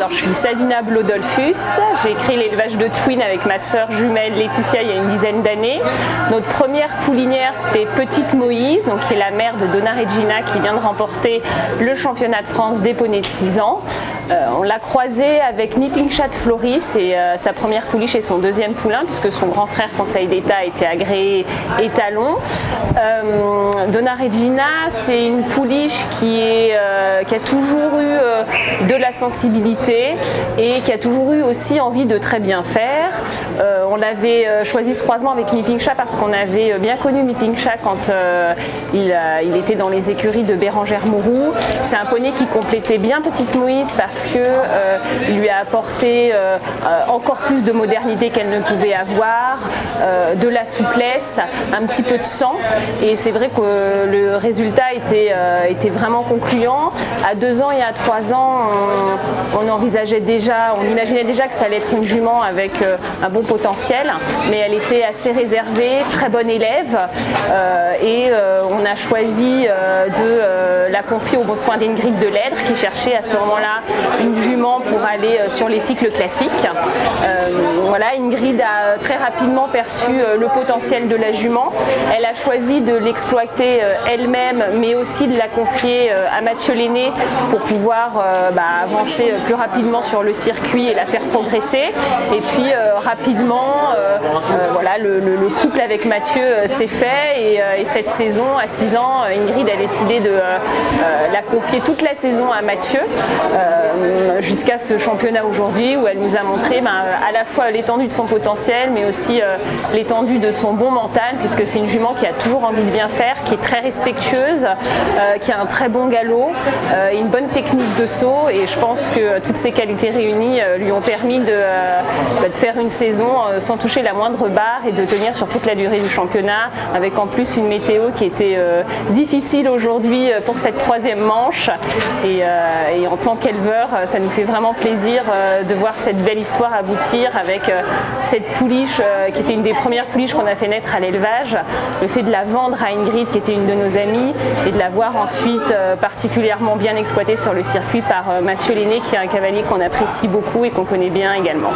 Alors je suis Savina Blodolfus, j'ai créé l'élevage de Twin avec ma sœur jumelle Laetitia il y a une dizaine d'années. Notre première poulinière c'était Petite Moïse, donc qui est la mère de Donna Regina qui vient de remporter le championnat de France des poneys de 6 ans. On l'a croisée avec Miping Chat Floris et sa première pouliche et son deuxième poulain puisque son grand frère Conseil d'État a été agréé étalon. Donna Regina c'est une pouliche qui a toujours eu de la sensibilité et qui a toujours eu aussi envie de très bien faire. On l'avait choisi ce croisement avec Miping Chat parce qu'on avait bien connu Miping Chat quand il était dans les écuries de Bérengère Mourou. C'est un poney qui complétait bien Petite Moïse parce qu'il lui a apporté encore plus de modernité qu'elle ne pouvait avoir, de la souplesse, un petit peu de sang et c'est vrai que le résultat était vraiment concluant. À 2 ans et à 3 ans, on imaginait déjà que ça allait être une jument avec un bon potentiel, mais elle était assez réservée, très bonne élève et on a choisi de la confier au bon soin d'Ingrid Deledre qui cherchait à ce moment-là une jument pour aller sur les cycles classiques. Voilà, Ingrid a très rapidement perçu le potentiel de la jument. Elle a choisi de l'exploiter elle-même, mais aussi de la confier à Mathieu Lenné pour pouvoir avancer plus rapidement sur le circuit et la faire progresser. Et puis rapidement, voilà, le couple avec Mathieu s'est fait et cette saison, à 6 ans, Ingrid a décidé de la confier toute la saison à Mathieu jusqu'à ce championnat aujourd'hui où elle nous a montré à la fois l'étendue de son potentiel mais aussi l'étendue de son bon mental puisque c'est une jument qui a toujours envie de bien faire, qui est très respectueuse, qui a un très bon galop, une bonne technique de saut et je pense que toutes ces qualités réunies lui ont permis de faire une saison sans toucher la moindre barre et de tenir sur toute la durée du championnat avec en plus une météo qui était difficile aujourd'hui pour cette 3e manche et en tant qu'éleveur ça nous fait vraiment plaisir de voir cette belle histoire aboutir avec cette pouliche qui était une des premières pouliches qu'on a fait naître à l'élevage, le fait de la vendre à Ingrid qui était une de nos amies et de la voir ensuite particulièrement bien exploitée sur le circuit par Mathieu Lenné qui est un cavalier qu'on apprécie beaucoup et qu'on connaît bien également.